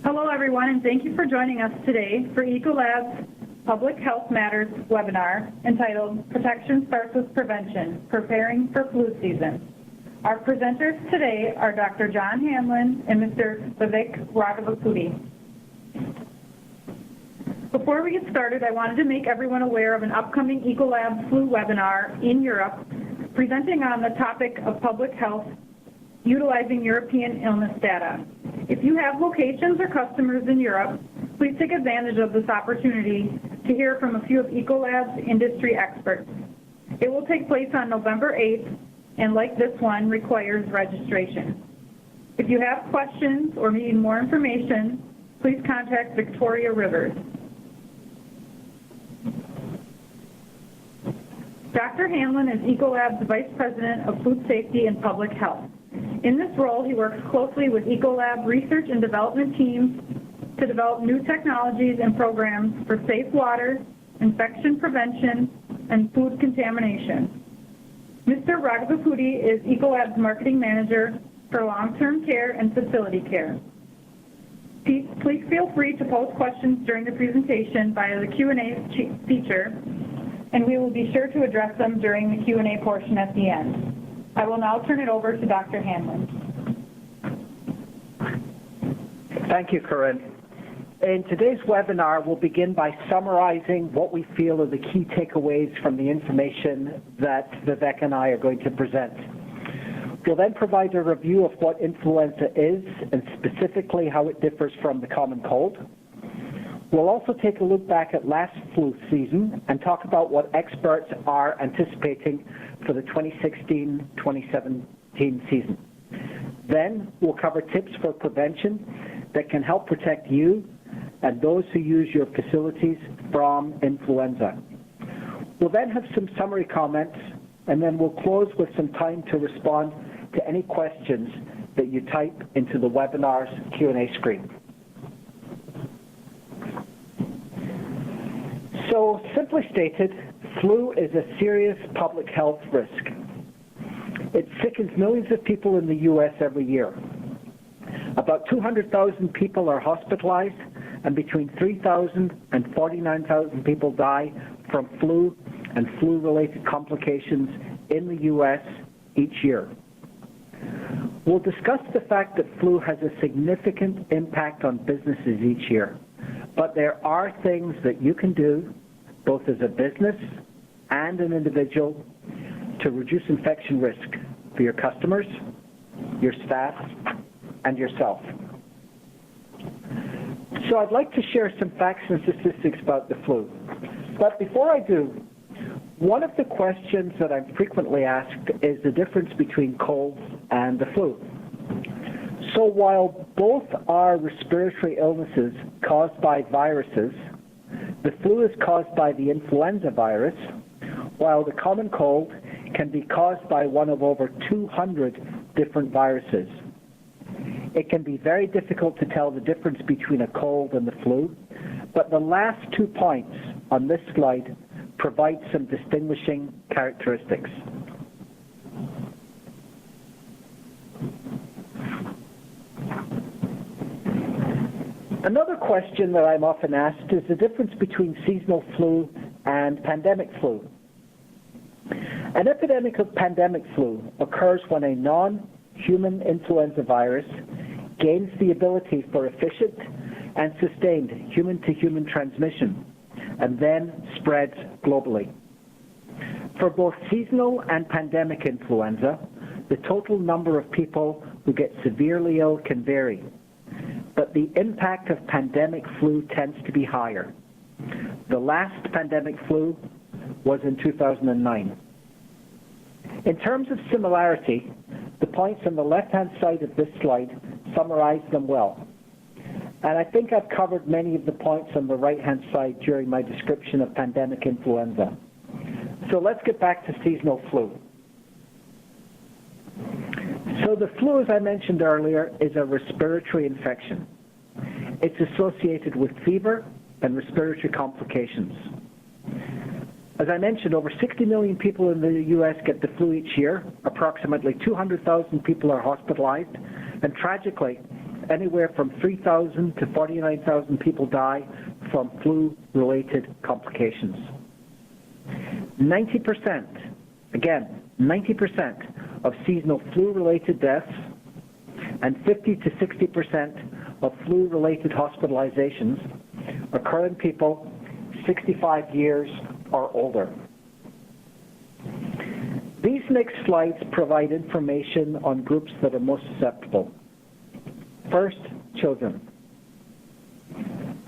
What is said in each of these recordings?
Hello, everyone, and thank you for joining us today for Ecolab's Public Health Matters webinar entitled Protection Starts with Prevention, Preparing for Flu Season. Our presenters today are Dr. John Hanlin and Mr. Vivek Raghavapudi. Before we get started, I wanted to make everyone aware of an upcoming Ecolab flu webinar in Europe presenting on the topic of public health utilizing European illness data. If you have locations or customers in Europe, please take advantage of this opportunity to hear from a few of Ecolab's industry experts. It will take place on November 8th, and like this one, requires registration. If you have questions or need more information, please contact Victoria Rivers. Dr. Hanlin is Ecolab's Vice President of Food Safety and Public Health. In this role, he works closely with Ecolab research and development teams to develop new technologies and programs for safe water, infection prevention, and food contamination. Mr. Raghavapudi is Ecolab's Marketing Manager for Long-Term Care and Facility Care. Please feel free to pose questions during the presentation via the Q&A feature, and we will be sure to address them during the Q&A portion at the end. I will now turn it over to Dr. Hanlin. Thank you, Corinne. In today's webinar, we'll begin by summarizing what we feel are the key takeaways from the information that Vivek and I are going to present. We'll then provide a review of what influenza is and specifically how it differs from the common cold. We'll also take a look back at last flu season and talk about what experts are anticipating for the 2016-2017 season. Then we'll cover tips for prevention that can help protect you and those who use your facilities from influenza. We'll then have some summary comments, and then we'll close with some time to respond to any questions that you type into the webinar's Q&A screen. So, simply stated, flu is a serious public health risk. It sickens millions of people in the U.S. every year. About 200,000 people are hospitalized, and between 3,000 and 49,000 people die from flu and flu-related complications in the U.S. each year. We'll discuss the fact that flu has a significant impact on businesses each year, but there are things that you can do, both as a business and an individual, to reduce infection risk for your customers, your staff, and yourself. So I'd like to share some facts and statistics about the flu. But before I do, one of the questions that I'm frequently asked is the difference between colds and the flu. So while both are respiratory illnesses caused by viruses, the flu is caused by the influenza virus, while the common cold can be caused by one of over 200 different viruses. It can be very difficult to tell the difference between a cold and the flu, but the last 2 points on this slide provide some distinguishing characteristics. Another question that I'm often asked is the difference between seasonal flu and pandemic flu. An epidemic of pandemic flu occurs when a non-human influenza virus gains the ability for efficient and sustained human-to-human transmission and then spreads globally. For both seasonal and pandemic influenza, the total number of people who get severely ill can vary, but the impact of pandemic flu tends to be higher. The last pandemic flu was in 2009. In terms of similarity, the points on the left-hand side of this slide summarize them well. And I think I've covered many of the points on the right-hand side during my description of pandemic influenza. So let's get back to seasonal flu. So the flu, as I mentioned earlier, is a respiratory infection. It's associated with fever and respiratory complications. As I mentioned, over 60 million people in the U.S. get the flu each year. Approximately 200,000 people are hospitalized. And tragically, anywhere from 3,000 to 49,000 people die from flu-related complications. 90%, again, 90% of seasonal flu-related deaths and 50 to 60% of flu-related hospitalizations occur in people 65 years or older. These next slides provide information on groups that are most susceptible. First, children.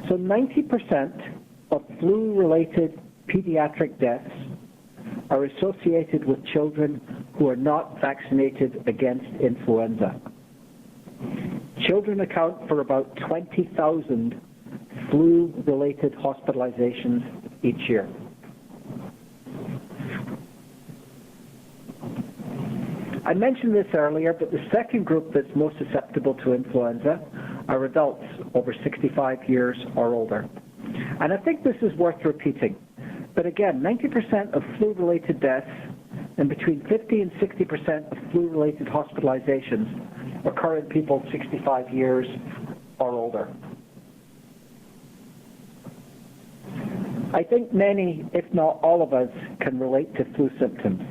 So 90% of flu-related pediatric deaths are associated with children who are not vaccinated against influenza. Children account for about 20,000 flu-related hospitalizations each year. I mentioned this earlier, but the second group that's most susceptible to influenza are adults over 65 years or older. And I think this is worth repeating. But again, 90% of flu-related deaths and between 50 and 60% of flu-related hospitalizations occur in people 65 years or older. I think many, if not all of us, can relate to flu symptoms.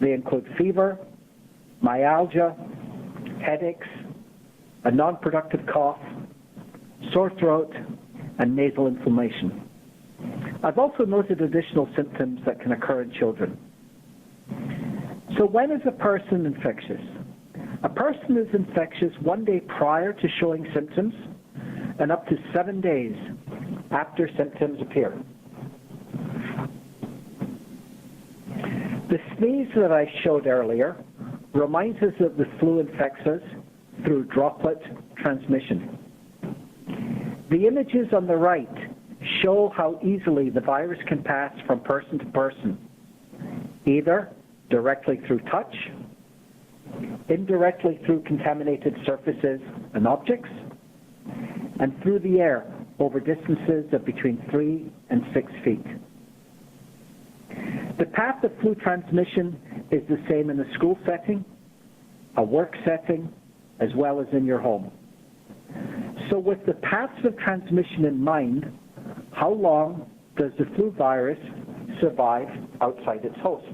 They include fever, myalgia, headaches, a non-productive cough, sore throat, and nasal inflammation. I've also noted additional symptoms that can occur in children. So when is a person infectious? A person is infectious 1 day prior to showing symptoms and up to 7 days after symptoms appear. The sneeze that I showed earlier reminds us that the flu infects us through droplet transmission. The images on the right show how easily the virus can pass from person to person, either directly through touch, indirectly through contaminated surfaces and objects, and through the air over distances of between 3 and 6 feet. The path of flu transmission is the same in a school setting, a work setting, as well as in your home. So with the paths of transmission in mind, how long does the flu virus survive outside its host?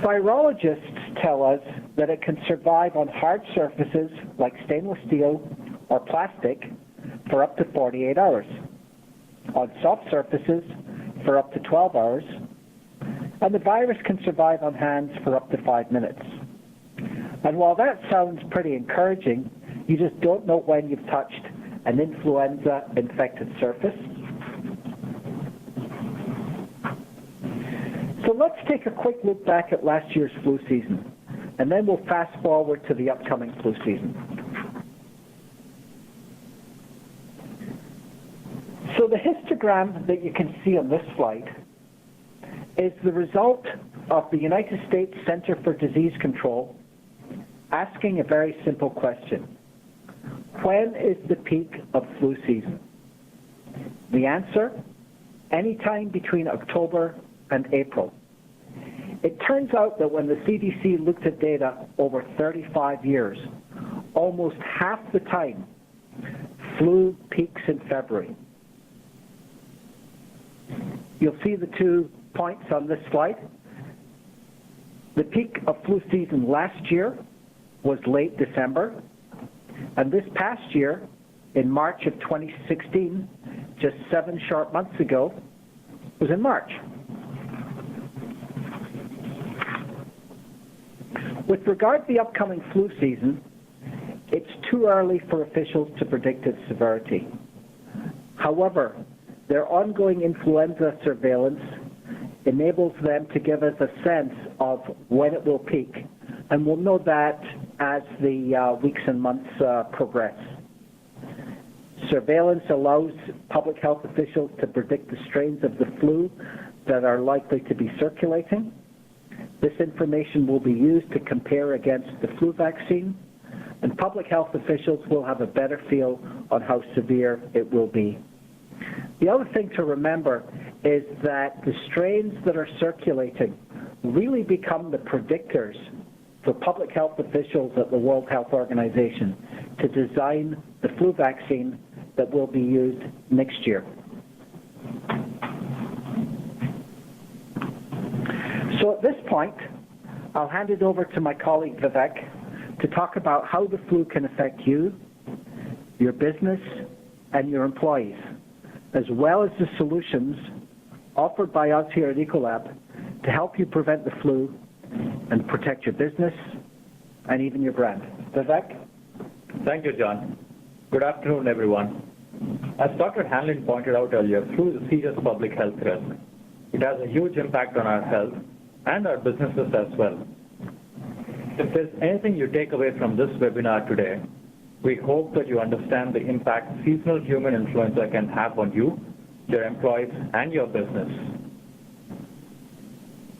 Virologists tell us that it can survive on hard surfaces like stainless steel or plastic for up to 48 hours, on soft surfaces for up to 12 hours, and the virus can survive on hands for up to 5 minutes. And while that sounds pretty encouraging, you just don't know when you've touched an influenza-infected surface. So let's take a quick look back at last year's flu season, and then we'll fast forward to the upcoming flu season. So the histogram that you can see on this slide is the result of the United States Center for Disease Control asking a very simple question. When is the peak of flu season? The answer, anytime between October and April. It turns out that when the CDC looked at data over 35 years, almost half the time, flu peaks in February. You'll see the 2 points on this slide. The peak of flu season last year was late December, and this past year, in March of 2016, just 7 short months ago, was in March. With regard to the upcoming flu season, it's too early for officials to predict its severity. However, their ongoing influenza surveillance enables them to give us a sense of when it will peak, and we'll know that as the weeks and months progress. Surveillance allows public health officials to predict the strains of the flu that are likely to be circulating. This information will be used to compare against the flu vaccine, and public health officials will have a better feel on how severe it will be. The other thing to remember is that the strains that are circulating really become the predictors for public health officials at the World Health Organization to design the flu vaccine that will be used next year. So at this point, I'll hand it over to my colleague Vivek to talk about how the flu can affect you, your business, and your employees, as well as the solutions offered by us here at Ecolab to help you prevent the flu and protect your business and even your brand. Vivek? Thank you, John. Good afternoon, everyone. As Dr. Hanlin pointed out earlier, flu is a serious public health risk. It has a huge impact on our health and our businesses as well. If there's anything you take away from this webinar today, we hope that you understand the impact seasonal human influenza can have on you, your employees, and your business.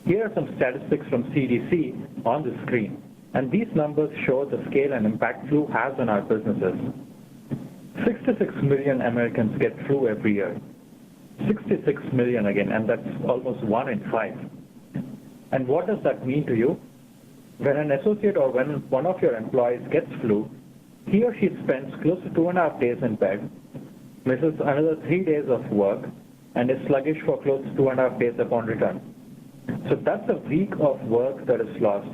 Here are some statistics from CDC on the screen, and these numbers show the scale and impact flu has on our businesses. 66 million Americans get flu every year. 66 million again, and that's almost 1 in 5. And what does that mean to you? When an associate or when one of your employees gets flu, he or she spends close to 2.5 days in bed, misses another 3 days of work, and is sluggish for close to 2.5 days upon return. So that's a week of work that is lost.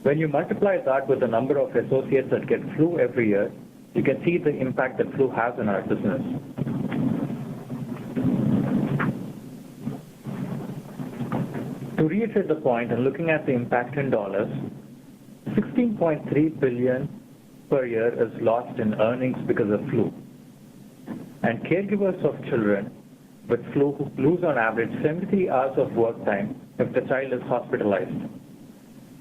When you multiply that with the number of associates that get flu every year, you can see the impact that flu has on our business. To reiterate the point and looking at the impact in dollars, $16.3 billion per year is lost in earnings because of flu. And caregivers of children with flu lose on average 73 hours of work time if the child is hospitalized.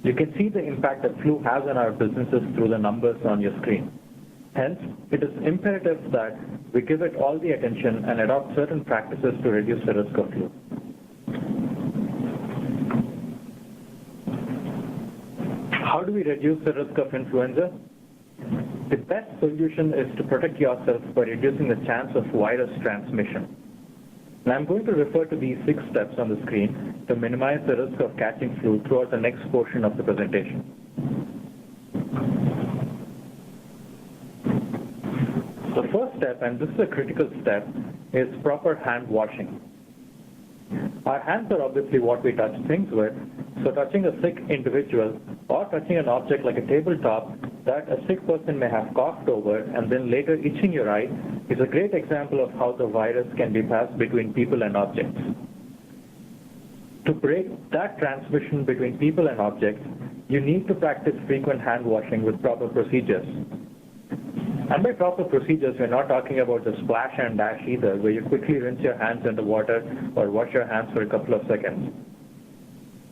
You can see the impact that flu has on our businesses through the numbers on your screen. Hence, it is imperative that we give it all the attention and adopt certain practices to reduce the risk of flu. How do we reduce the risk of influenza? The best solution is to protect yourself by reducing the chance of virus transmission. And I'm going to refer to these 6 steps on the screen to minimize the risk of catching flu throughout the next portion of the presentation. The first step, and this is a critical step, is proper hand washing. Our hands are obviously what we touch things with, so touching a sick individual or touching an object like a tabletop that a sick person may have coughed over and then later itching your eye is a great example of how the virus can be passed between people and objects. To break that transmission between people and objects, you need to practice frequent hand washing with proper procedures. And by proper procedures, we're not talking about the splash and dash either, where you quickly rinse your hands in the water or wash your hands for a couple of seconds.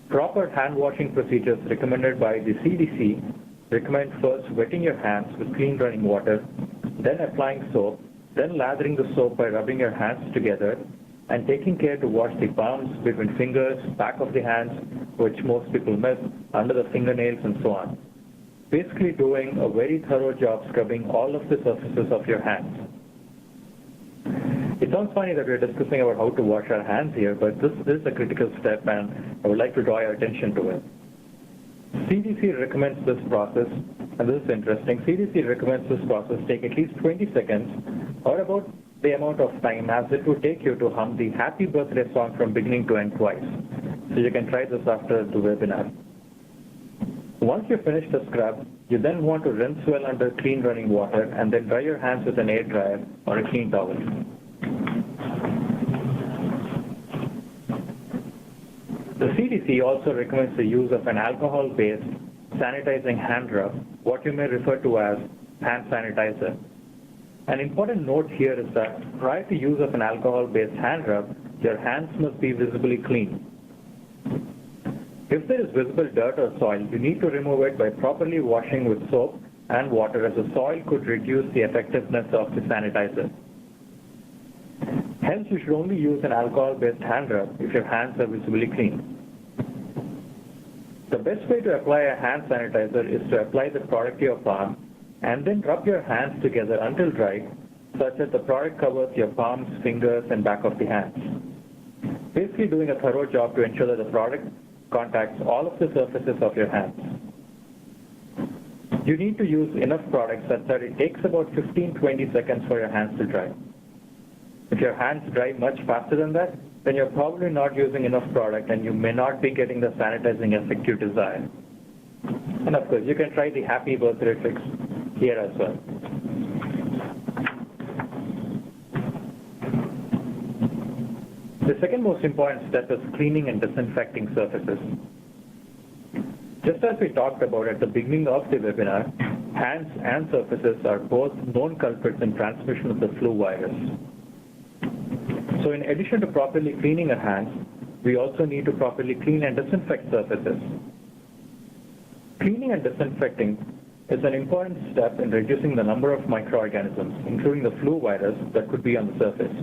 Proper hand washing procedures recommended by the CDC recommend first wetting your hands with clean running water, then applying soap, then lathering the soap by rubbing your hands together, and taking care to wash the palms, between fingers, back of the hands, which most people miss, under the fingernails, and so on. Basically doing a very thorough job scrubbing all of the surfaces of your hands. It sounds funny that we're discussing about how to wash our hands here, but this is a critical step and I would like to draw your attention to it. CDC recommends this process, and this is interesting, CDC recommends this process take at least 20 seconds or about the amount of time as it would take you to hum the Happy Birthday song from beginning to end twice. So you can try this after the webinar. Once you finish the scrub, you then want to rinse well under clean running water and then dry your hands with an air dryer or a clean towel. The CDC also recommends the use of an alcohol-based sanitizing hand rub, what you may refer to as hand sanitizer. An important note here is that prior to use of an alcohol-based hand rub, your hands must be visibly clean. If there is visible dirt or soil, you need to remove it by properly washing with soap and water, as the soil could reduce the effectiveness of the sanitizer. Hence, you should only use an alcohol-based hand rub if your hands are visibly clean. The best way to apply a hand sanitizer is to apply the product to your palm and then rub your hands together until dry, such that the product covers your palms, fingers, and back of the hands. Basically doing a thorough job to ensure that the product contacts all of the surfaces of your hands. You need to use enough product such that it takes about 15-20 seconds for your hands to dry. If your hands dry much faster than that, then you're probably not using enough product and you may not be getting the sanitizing effect you desire. And of course, you can try the happy birthday tricks here as well. The second most important step is cleaning and disinfecting surfaces. Just as we talked about at the beginning of the webinar, hands and surfaces are both known culprits in transmission of the flu virus. So in addition to properly cleaning our hands, we also need to properly clean and disinfect surfaces. Cleaning and disinfecting is an important step in reducing the number of microorganisms, including the flu virus, that could be on the surface.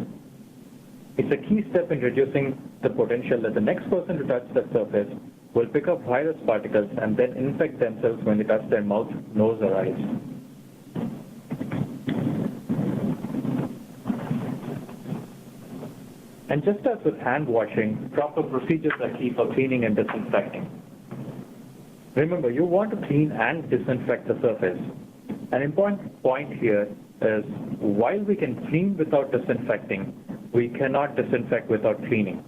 It's a key step in reducing the potential that the next person to touch that surface will pick up virus particles and then infect themselves when they touch their mouth, nose, or eyes. And just as with hand washing, proper procedures are key for cleaning and disinfecting. Remember, you want to clean and disinfect the surface. An important point here is while we can clean without disinfecting, we cannot disinfect without cleaning.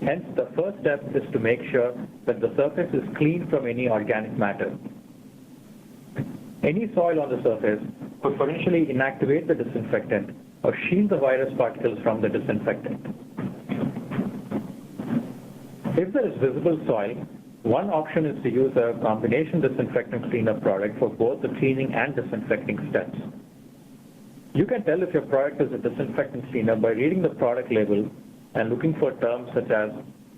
Hence, the first step is to make sure that the surface is clean from any organic matter. Any soil on the surface could potentially inactivate the disinfectant or shield the virus particles from the disinfectant. If there is visible soil, one option is to use a combination disinfectant cleanup product for both the cleaning and disinfecting steps. You can tell if your product is a disinfectant cleaner by reading the product label and looking for terms such as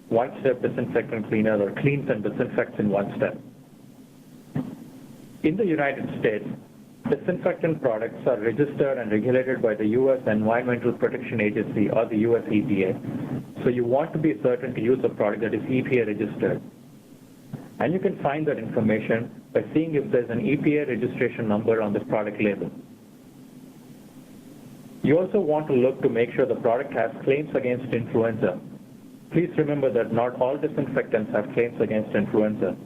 one-step disinfectant cleaner or cleans and disinfects in one step. In the United States, disinfectant products are registered and regulated by the U.S. Environmental Protection Agency or the U.S. EPA. So you want to be certain to use a product that is EPA registered. And you can find that information by seeing if there's an EPA registration number on the product label. You also want to look to make sure the product has claims against influenza. Please remember that not all disinfectants have claims against influenza.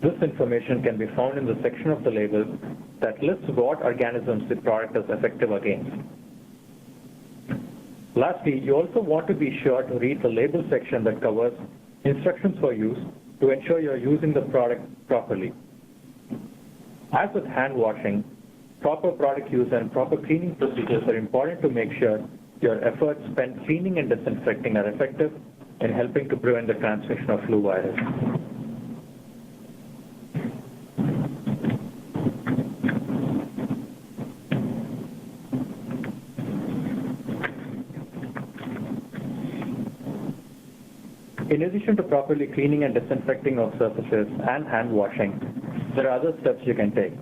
This information can be found in the section of the label that lists what organisms the product is effective against. Lastly, you also want to be sure to read the label section that covers instructions for use to ensure you're using the product properly. As with hand washing, proper product use and proper cleaning procedures are important to make sure your efforts spent cleaning and disinfecting are effective in helping to prevent the transmission of flu virus. In addition to properly cleaning and disinfecting of surfaces and hand washing, there are other steps you can take.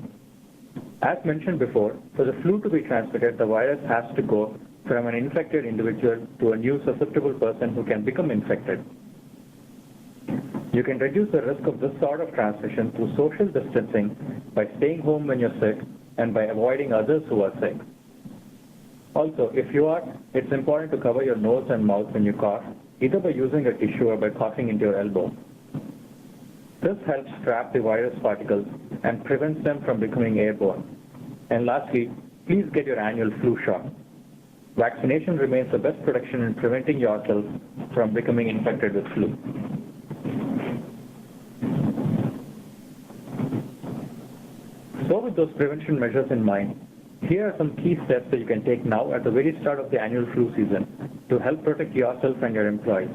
As mentioned before, for the flu to be transmitted, the virus has to go from an infected individual to a new susceptible person who can become infected. You can reduce the risk of this sort of transmission through social distancing by staying home when you're sick and by avoiding others who are sick. Also, if you are, it's important to cover your nose and mouth when you cough, either by using a tissue or by coughing into your elbow. This helps trap the virus particles and prevents them from becoming airborne. And lastly, please get your annual flu shot. Vaccination remains the best protection in preventing yourself from becoming infected with flu. So with those prevention measures in mind, here are some key steps that you can take now at the very start of the annual flu season to help protect yourself and your employees.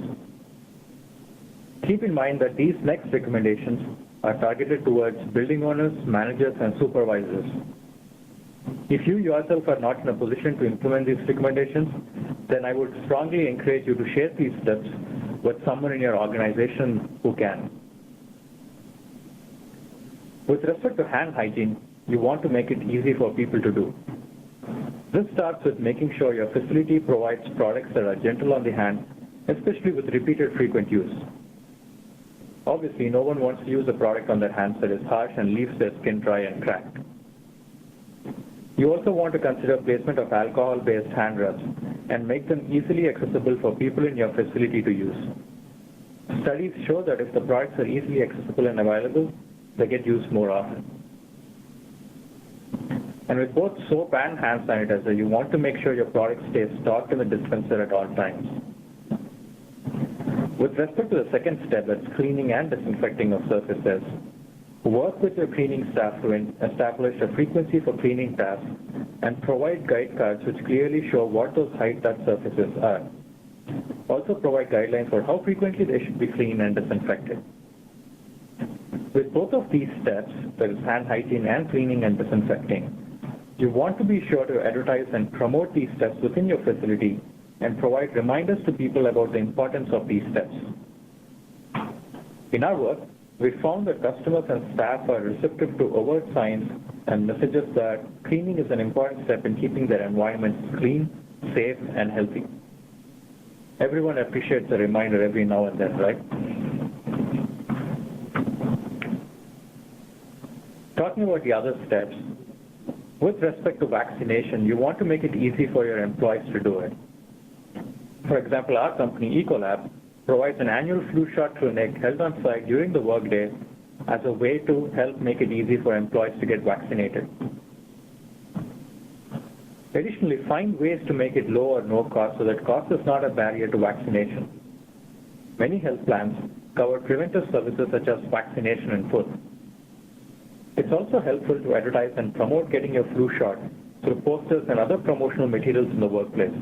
Keep in mind that these next recommendations are targeted towards building owners, managers, and supervisors. If you yourself are not in a position to implement these recommendations, then I would strongly encourage you to share these steps with someone in your organization who can. With respect to hand hygiene, you want to make it easy for people to do. This starts with making sure your facility provides products that are gentle on the hand, especially with repeated frequent use. Obviously, no one wants to use a product on their hands that is harsh and leaves their skin dry and cracked. You also want to consider placement of alcohol-based hand rubs and make them easily accessible for people in your facility to use. Studies show that if the products are easily accessible and available, they get used more often. And with both soap and hand sanitizer, you want to make sure your product stays stocked in the dispenser at all times. With respect to the second step, that's cleaning and disinfecting of surfaces, work with your cleaning staff to establish a frequency for cleaning tasks and provide guide cards which clearly show what those high-touch surfaces are. Also provide guidelines for how frequently they should be cleaned and disinfected. With both of these steps, that is hand hygiene and cleaning and disinfecting, you want to be sure to advertise and promote these steps within your facility and provide reminders to people about the importance of these steps. In our work, we found that customers and staff are receptive to overt signs and messages that cleaning is an important step in keeping their environments clean, safe, and healthy. Everyone appreciates a reminder every now and then, right? Talking about the other steps, with respect to vaccination, you want to make it easy for your employees to do it. For example, our company, Ecolab, provides an annual flu shot clinic held on site during the workday as a way to help make it easy for employees to get vaccinated. Additionally, find ways to make it low or no cost so that cost is not a barrier to vaccination. Many health plans cover preventive services such as vaccination and food. It's also helpful to advertise and promote getting your flu shot through posters and other promotional materials in the workplace.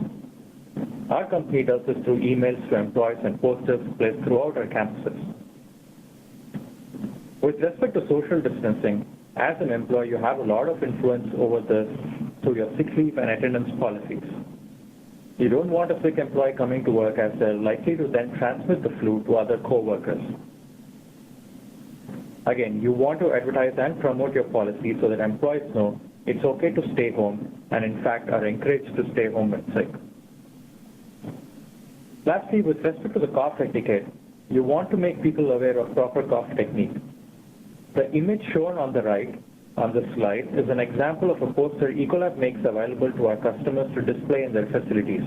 Our company does this through emails to employees and posters placed throughout our campuses. With respect to social distancing, as an employee, you have a lot of influence over this through your sick leave and attendance policies. You don't want a sick employee coming to work as they're likely to then transmit the flu to other co-workers. Again, you want to advertise and promote your policy so that employees know it's okay to stay home and in fact are encouraged to stay home when sick. Lastly, with respect to the cough etiquette, you want to make people aware of proper cough technique. The image shown on the right on the slide is an example of a poster Ecolab makes available to our customers to display in their facilities.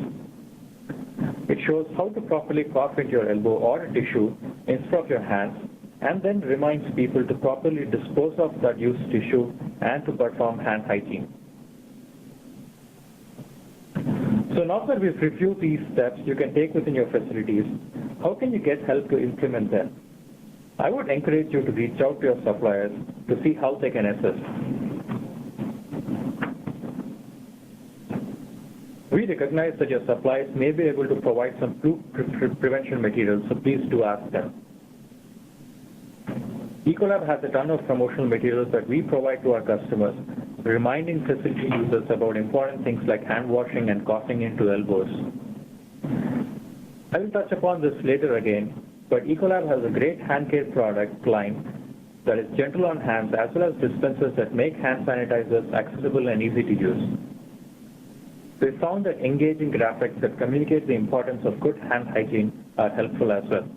It shows how to properly cough into your elbow or a tissue instead of your hands, and then reminds people to properly dispose of that used tissue and to perform hand hygiene. So now that we've reviewed these steps you can take within your facilities, how can you get help to implement them? I would encourage you to reach out to your suppliers to see how they can assist. We recognize that your suppliers may be able to provide some flu prevention materials, so please do ask them. Ecolab has a ton of promotional materials that we provide to our customers, reminding facility users about important things like hand washing and coughing into elbows. I will touch upon this later again, but Ecolab has a great hand care product line that is gentle on hands as well as dispensers that make hand sanitizers accessible and easy to use. We found that engaging graphics that communicate the importance of good hand hygiene are helpful as well.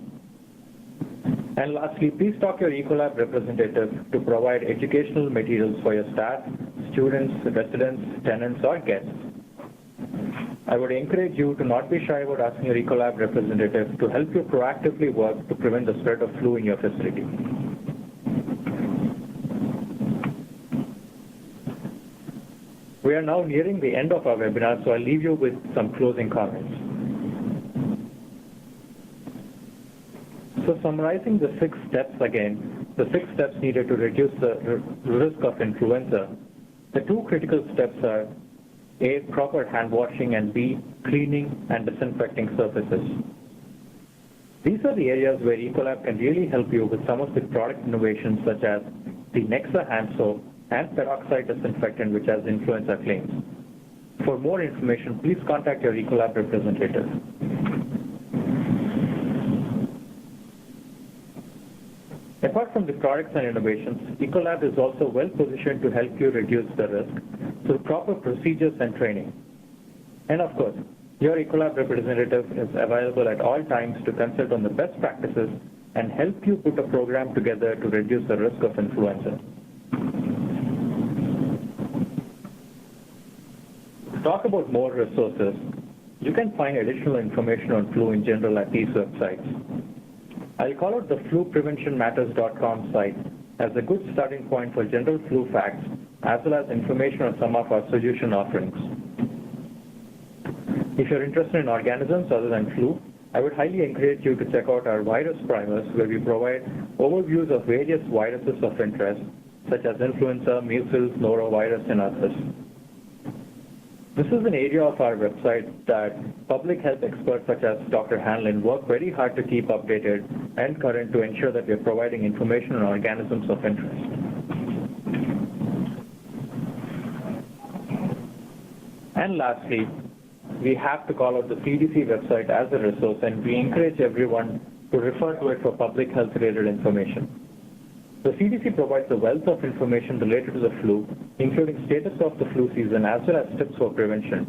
And lastly, please talk to your Ecolab representative to provide educational materials for your staff, students, residents, tenants, or guests. I would encourage you to not be shy about asking your Ecolab representative to help you proactively work to prevent the spread of flu in your facility. We are now nearing the end of our webinar, so I'll leave you with some closing comments. So summarizing the 6 steps again, the 6 steps needed to reduce the risk of influenza, the 2 critical steps are A, proper hand washing, and B, cleaning and disinfecting surfaces. These are the areas where Ecolab can really help you with some of the product innovations such as the Nexa hand soap and peroxide disinfectant which has influenza claims. For more information, please contact your Ecolab representative. Apart from the products and innovations, Ecolab is also well positioned to help you reduce the risk through proper procedures and training. And of course, your Ecolab representative is available at all times to consult on the best practices and help you put a program together to reduce the risk of influenza. To talk about more resources, you can find additional information on flu in general at these websites. I'll call out the flupreventionmatters.com site as a good starting point for general flu facts, as well as information on some of our solution offerings. If you're interested in organisms other than flu, I would highly encourage you to check out our virus primers, where we provide overviews of various viruses of interest, such as influenza, measles, norovirus, and others. This is an area of our website that public health experts such as Dr. Hanlin work very hard to keep updated and current to ensure that we're providing information on organisms of interest. And lastly, we have to call out the CDC website as a resource, and we encourage everyone to refer to it for public health related information. The CDC provides a wealth of information related to the flu, including status of the flu season as well as tips for prevention.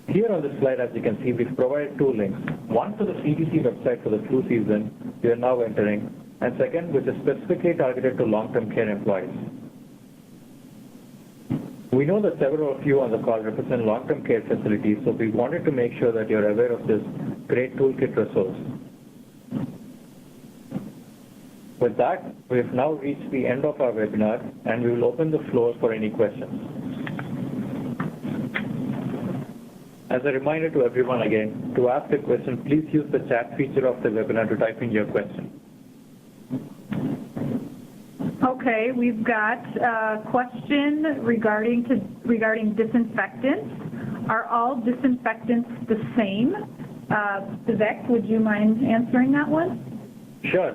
Here on this slide, as you can see, we've provided two links. One to the CDC website for the flu season we are now entering, and second, which is specifically targeted to long-term care employees. We know that several of you on the call represent long-term care facilities, so we wanted to make sure that you're aware of this great toolkit resource. With that, we have now reached the end of our webinar, and we will open the floor for any questions. As a reminder to everyone again, to ask a question, please use the chat feature of the webinar to type in your question. Okay, we've got a question regarding disinfectants. Are all disinfectants the same? Vivek, would you mind answering that one? Sure.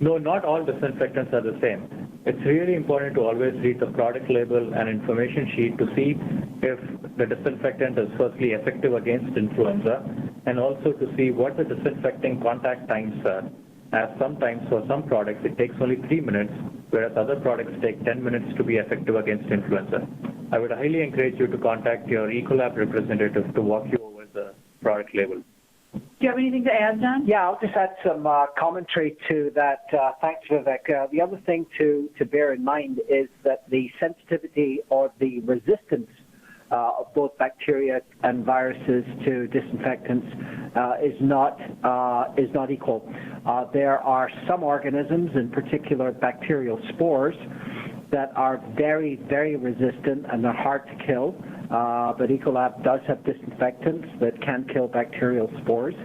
No, not all disinfectants are the same. It's really important to always read the product label and information sheet to see if the disinfectant is firstly effective against influenza, and also to see what the disinfecting contact times are, as sometimes for some products it takes only 3 minutes, whereas other products take 10 minutes to be effective against influenza. I would highly encourage you to contact your Ecolab representative to walk you over the product label. Do you have anything to add, John? Yeah, I'll just add some commentary to that. Thanks, Vivek. The other thing to bear in mind is that the sensitivity or the resistance of both bacteria and viruses to disinfectants is not equal. There are some organisms, in particular bacterial spores, that are very, very resistant and they're hard to kill. But Ecolab does have disinfectants that can kill bacterial spores.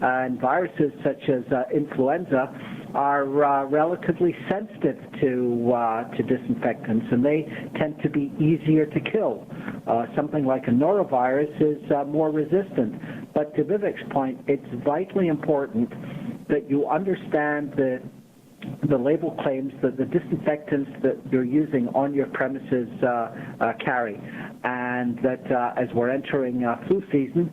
And viruses such as influenza are relatively sensitive to disinfectants, and they tend to be easier to kill. Something like a norovirus is more resistant. But to Vivek's point, it's vitally important that you understand the label claims that the disinfectants that you're using on your premises carry, and that as we're entering flu season,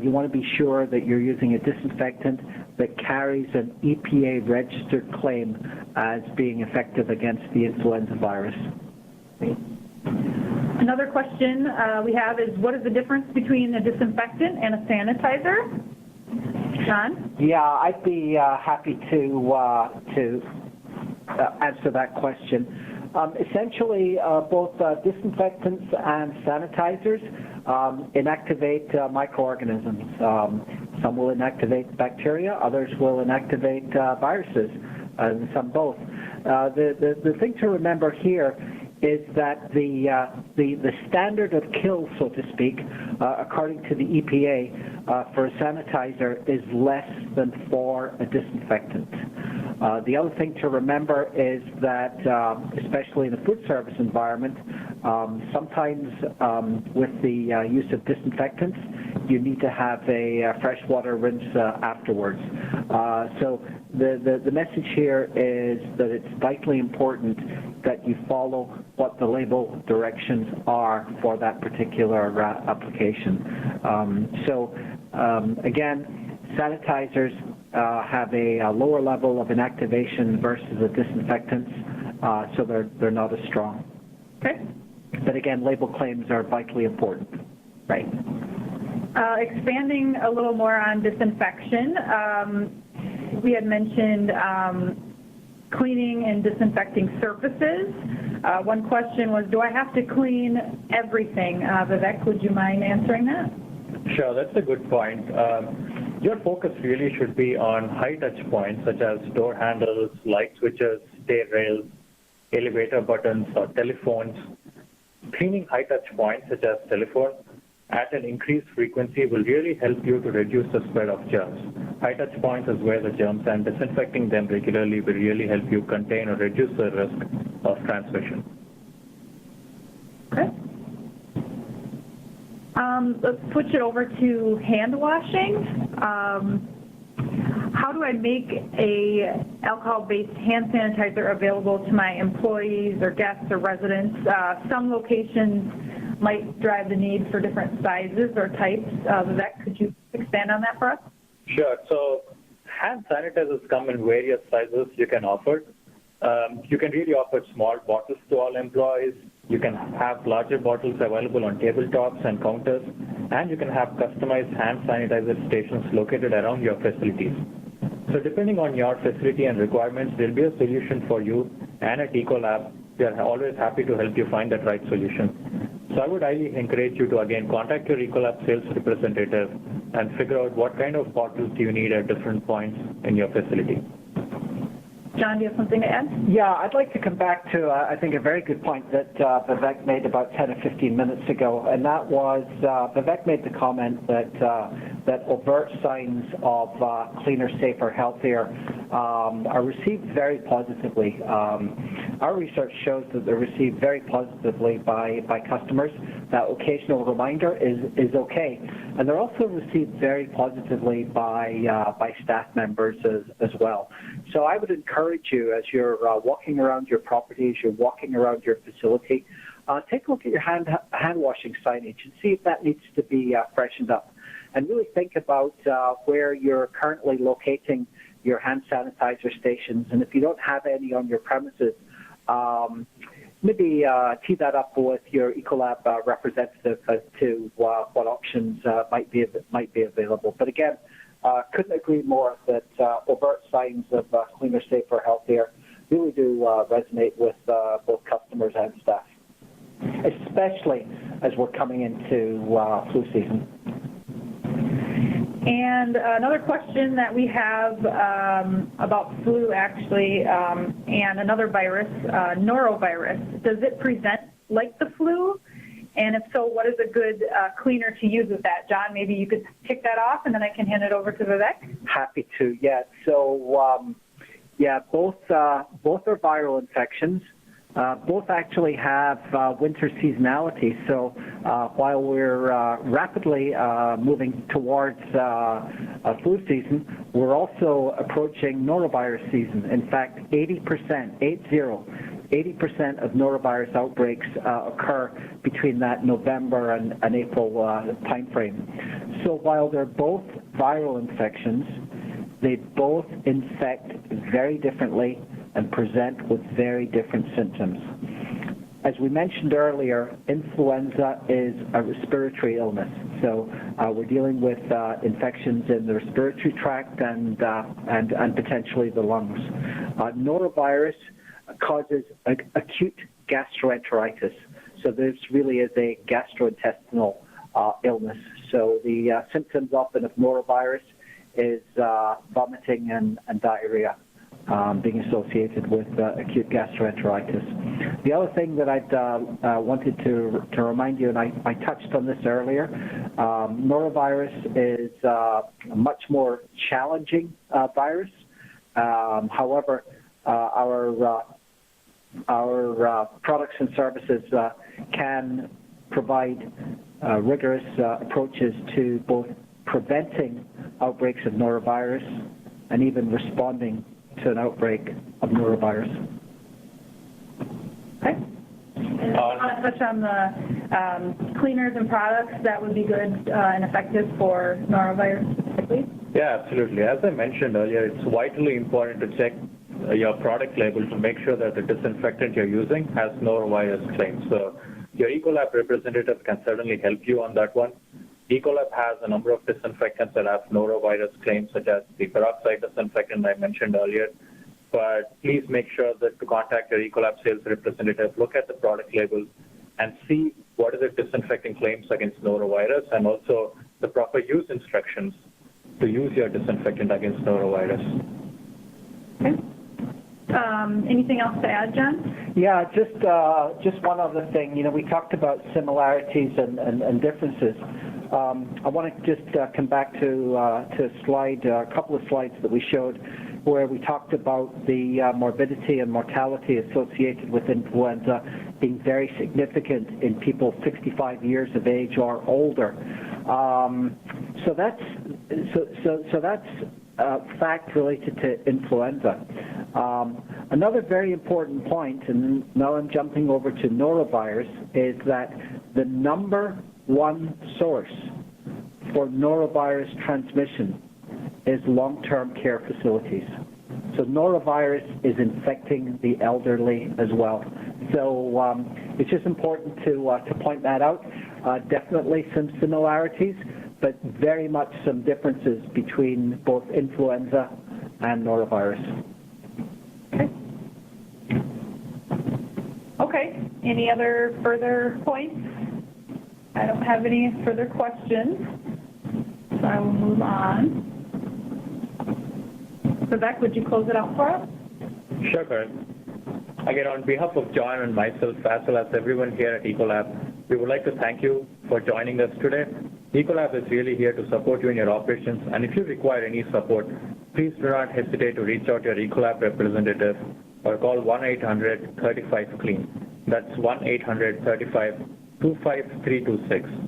you want to be sure that you're using a disinfectant that carries an EPA registered claim as being effective against the influenza virus. Another question we have is, what is the difference between a disinfectant and a sanitizer? John? Yeah, I'd be happy to answer that question. Essentially, both disinfectants and sanitizers inactivate microorganisms. Some will inactivate bacteria, others will inactivate viruses, and some both. The thing to remember here is that the standard of kill, so to speak, according to the EPA, for a sanitizer is less than for a disinfectant. The other thing to remember is that, especially in the food service environment, sometimes with the use of disinfectants, you need to have a freshwater rinse afterwards. So the message here is that it's vitally important that you follow what the label directions are for that particular application. Again, sanitizers have a lower level of inactivation versus the disinfectants, so they're not as strong. Okay. But again, label claims are vitally important. Right. Expanding a little more on disinfection, we had mentioned cleaning and disinfecting surfaces. One question was, do I have to clean everything? Vivek, would you mind answering that? Sure, that's a good point. your focus really should be on high touch points such as door handles, light switches, stair rails, elevator buttons, or telephones. Cleaning high touch points such as telephone at an increased frequency will really help you to reduce the spread of germs. High touch points is where the germs, and disinfecting them regularly will really help you contain or reduce the risk of transmission. Okay. Let's switch it over to hand washing. How do I make a alcohol-based hand sanitizer available to my employees or guests or residents? Some locations might drive the need for different sizes or types. Vivek, could you expand on that for us? Sure. So hand sanitizers come in various sizes you can offer. You can really offer small bottles to all employees. You can have larger bottles available on tabletops and counters, and you can have customized hand sanitizer stations located around your facilities. So depending on your facility and requirements, there'll be a solution for you, and at Ecolab, we are always happy to help you find that right solution. So I would highly encourage you to, again, contact your Ecolab sales representative and figure out what kind of bottles you need at different points in your facility. John, do you have something to add? Yeah, I'd like to come back to, I think, a very good point that Vivek made about 10 or 15 minutes ago, and that was Vivek made the comment that overt signs of cleaner, safer, healthier are received very positively. Our research shows that they're received very positively by customers. That occasional reminder is okay, and they're also received very positively by staff members as well. So I would encourage you, as you're walking around your properties, you're walking around your facility, take a look at your hand washing signage and see if that needs to be freshened up. And really think about where you're currently locating your hand sanitizer stations. And if you don't have any on your premises, maybe tee that up with your Ecolab representative as to what options might be available. But again, couldn't agree more that overt signs of cleaner, safer, healthier really do resonate with both customers and staff, especially as we're coming into flu season. And another question that we have about flu, actually, and another virus, norovirus. Does it present like the flu? And if so, what is a good cleaner to use with that? John, maybe you could kick that off, and then I can hand it over to Vivek. Happy to, yeah. So, both are viral infections. Both actually have winter seasonality. So while we're rapidly moving towards flu season, we're also approaching norovirus season. In fact, 80% of norovirus outbreaks occur between that November and April timeframe. So while they're both viral infections, they both infect very differently and present with very different symptoms. As we mentioned earlier, influenza is a respiratory illness. So we're dealing with infections in the respiratory tract and potentially the lungs. Norovirus causes acute gastroenteritis. So this really is a gastrointestinal illness. So the symptoms often of norovirus is vomiting and diarrhea being associated with acute gastroenteritis. The other thing that I'd wanted to remind you, and I touched on this earlier, norovirus is a much more challenging virus. However, our products and services can provide rigorous approaches to both preventing outbreaks of norovirus and even responding to an outbreak of norovirus. Okay. And I want to touch on the cleaners and products that would be good and effective for norovirus specifically. Yeah, absolutely. As I mentioned earlier, it's vitally important to check your product label to make sure that the disinfectant you're using has norovirus claims. So your Ecolab representative can certainly help you on that one. Ecolab has a number of disinfectants that have norovirus claims, such as the peroxide disinfectant I mentioned earlier. But please make sure that to contact your Ecolab sales representative, look at the product label, and see what are the disinfecting claims against norovirus, and also the proper use instructions to use your disinfectant against norovirus. Okay. Anything else to add, John? Yeah, just one other thing. You know, we talked about similarities and differences. I want to just come back to a couple of slides that we showed where we talked about the morbidity and mortality associated with influenza being very significant in people 65 years of age or older. So that's a fact related to influenza. Another very important point, and now I'm jumping over to norovirus, is that the number one source for norovirus transmission is long-term care facilities. So norovirus is infecting the elderly as well. So it's just important to point that out. Definitely some similarities, but very much some differences between both influenza and norovirus. Okay. Any other further points? I don't have any further questions, so I will move on. Vivek, would you close it out for us? Sure, Karen. Again, on behalf of John and myself, as well as everyone here at Ecolab, we would like to thank you for joining us today. Ecolab is really here to support you in your operations, and if you require any support, please do not hesitate to reach out to your Ecolab representative or call 1-800-35-CLEAN. That's 1-800-35-25326.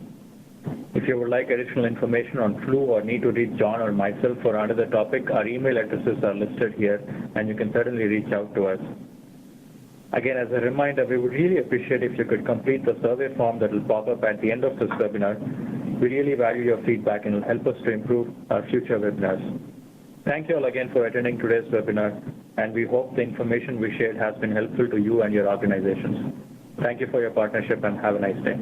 If you would like additional information on flu or need to reach John or myself for another topic, our email addresses are listed here, and you can certainly reach out to us. Again, as a reminder, we would really appreciate if you could complete the survey form that will pop up at the end of this webinar. We really value your feedback and will help us to improve our future webinars. Thank you all again for attending today's webinar, and we hope the information we shared has been helpful to you and your organizations. Thank you for your partnership and have a nice day.